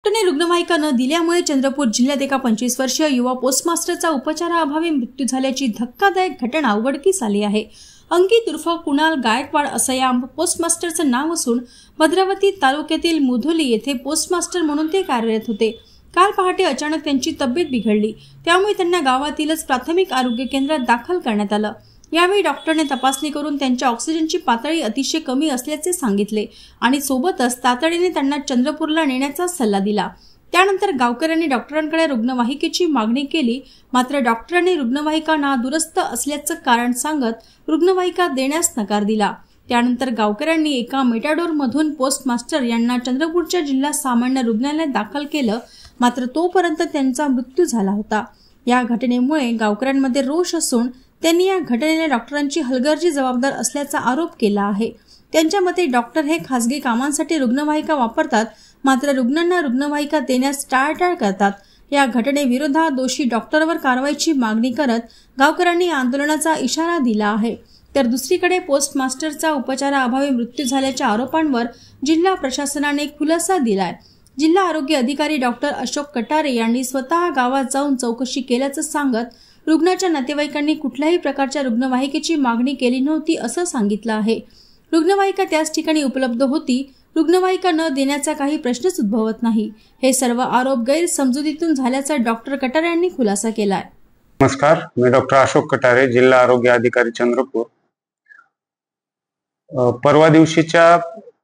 डॉक्टरने रुग्णवाहिका न दिल्यामुळे चंद्रपूर जिल्ह्यात एका 25 वर्षीय युवा पोस्टमास्टरचा उपचाराअभावी मृत्यू झाल्याची धक्कादायक घटना उघडकीस आली आहे। अंकित उर्फ कुणाल गायकवाड असं या पोस्टमास्टरचं नाव असून भद्रावती तालुक्यातील मुधोली येथे पोस्टमास्टर म्हणून ते कार्यरत होते। काल पहाटे अचानक त्यांची तब्येत बिघडली, त्यामुळे त्यांना गावातीलच प्राथमिक आरोग्य केंद्रात दाखल करण्यात आलं। यावेळी डॉक्टरने तपासणी करून त्यांच्या ऑक्सिजनची पातळी अतिशय कमी असल्याचे सांगितले आणि सोबतच तातडीने त्यांना चंद्रपूरला नेण्याचा सल्ला दिला। त्यानंतर गावकऱ्यांनी डॉक्टरांकडे रुग्णवाहिकेची मागणी केली, मात्र डॉक्टरांनी रुग्णवाहिका नादुरुस्त असल्याचं कारण सांगत रुग्णवाहिका देण्यास नकार दिला। त्यानंतर गावकऱ्यांनी एका मेटाडोर मधून पोस्टमास्टर यांना चंद्रपूरच्या जिल्हा सामान्य रुग्णालयात दाखल केलं, मात्र तोपर्यंत त्यांचा मृत्यू झाला होता। या घटनेमुळे गावकऱ्यांमध्ये रोष असून त्यांनी या घटनेला डॉक्टरांची हलगर्जी जबाबदार असल्याचा आरोप केला आहे। त्यांच्या मते डॉक्टर हे खासगी कामांसाठी रुग्णवाहिका वापरतात, मात्र रुग्णांना रुग्णवाहिका देण्यास टाळाटाळ करतात। या घटनेविरोधात दोषी डॉक्टरवर कारवाईची मागणी करत गावकऱ्यांनी आंदोलनाचा इशारा दिला आहे। तर दुसरीकडे पोस्टमास्टरचा उपचाराअभावी मृत्यू झाल्याच्या आरोपांवर जिल्हा प्रशासनाने खुलासा दिलाय। जिल्हा आरोग्य अधिकारी डॉक्टर अशोक कटारे यांनी स्वतः गावात जाऊन चौकशी केल्याचं सांगत रुग्णाच्या नातेवाईकांनी कुठल्याही प्रकारच्या रुग्णवाहिकेची मागणी केली नव्हती असं सांगितलं आहे। रुग्णवाहिका त्याच ठिकाणी उपलब्ध होती, रुग्णवाहिका न देण्याचा काही प्रश्नच उद्भवत नाही। हे सर्व आरोप गैरसमजुतीतून झाल्याचा डॉक्टर कटारे यांनी खुलासा केलाय। नमस्कार, मी डॉक्टर अशोक कटारे, जिल्हा आरोग्य अधिकारी चंद्रपूर। परवा दिवशीच्या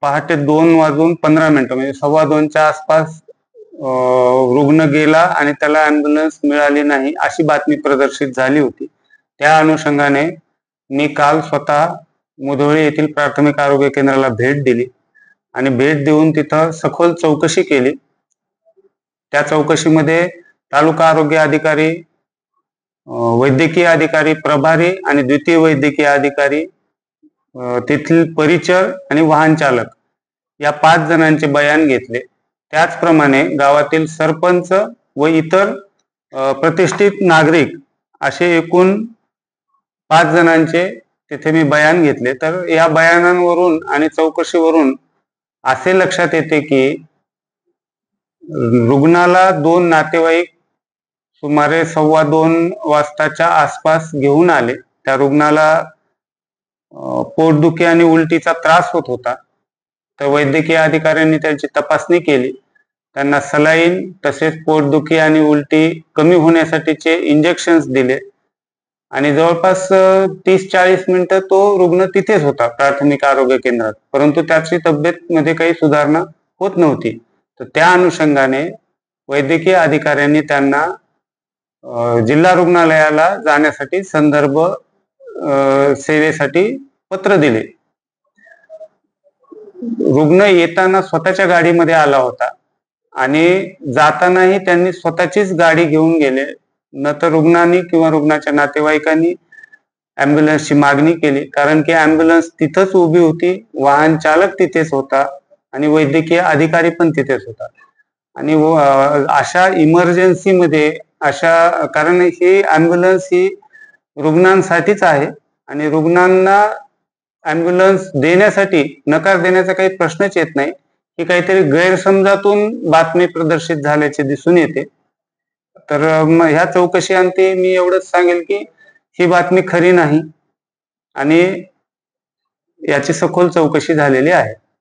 पहाटे 2:15 म्हणजे 2:15च्या आसपास रुग्ण गेला आणि त्याला ॲम्ब्युलन्स मिळाली नाही अशी बातमी प्रदर्शित झाली होती। त्या अनुषंगाने मी काल स्वतः मुधोळी येथील प्राथमिक आरोग्य केंद्राला भेट दिली आणि भेट देऊन तिथं सखोल चौकशी केली। त्या चौकशीमध्ये तालुका आरोग्य अधिकारी, वैद्यकीय अधिकारी प्रभारी आणि द्वितीय वैद्यकीय अधिकारी, तेथील परिचर आणि वाहन चालक या 5 जणांचे बयान घेतले। त्याचप्रमाणे गावातील सरपंच व इतर प्रतिष्ठित नागरिक असे एकूण 5 जणांचे तिथे मी बयान घेतले। तर या बयानांवरून आणि चौकशीवरून असे लक्षात येते की रुग्णाला 2 नातेवाईक सुमारे 2:15 वाजताच्या आसपास घेऊन आले। त्या रुग्णाला पोटदुखी आणि उलटीचा त्रास होत होता। तर वैद्यकीय अधिकाऱ्यांनी त्यांची तपासणी केली, त्यांना सलाईन तसेच पोटदुखी आणि उलटी कमी होण्यासाठीचे इंजेक्शन्स दिले आणि जवळपास 30-40 मिनिटं तो रुग्ण तिथेच होता प्राथमिक आरोग्य केंद्रात, परंतु त्याची तब्येत मध्ये काही सुधारणा होत नव्हती। तर त्या अनुषंगाने वैद्यकीय अधिकाऱ्यांनी त्यांना जिल्हा रुग्णालयाला जाण्यासाठी संदर्भ सेवेसाठी पत्र दिले। रुग्ण येताना स्वतःच्या गाडीमध्ये आला होता आणि जातानाही त्यांनी स्वतःचीच गाडी घेऊन गेले, न तर रुग्णांनी किंवा रुग्णाच्या नातेवाईकांनी ॲम्ब्युलन्सची मागणी केली, कारण की ॲम्ब्युलन्स तिथंच उभी होती, वाहन चालक तिथेच होता आणि वैद्यकीय अधिकारी पण तिथेच होता। आणि अशा इमर्जन्सीमध्ये कारण ही ॲम्ब्युलन्स ही रुग्णांसाठीच आहे आणि रुग्णांना ॲम्ब्युलन्स देण्यासाठी नकार देण्याचा काही प्रश्नच येत नाही। ही काहीतरी गैरसमजातून बातमी प्रदर्शित झाल्याचे दिसून येते। तर ह्या चौकशीअंती मी एवढंच सांगेल की ही बातमी खरी नाही आणि याची सखोल चौकशी झालेली आहे।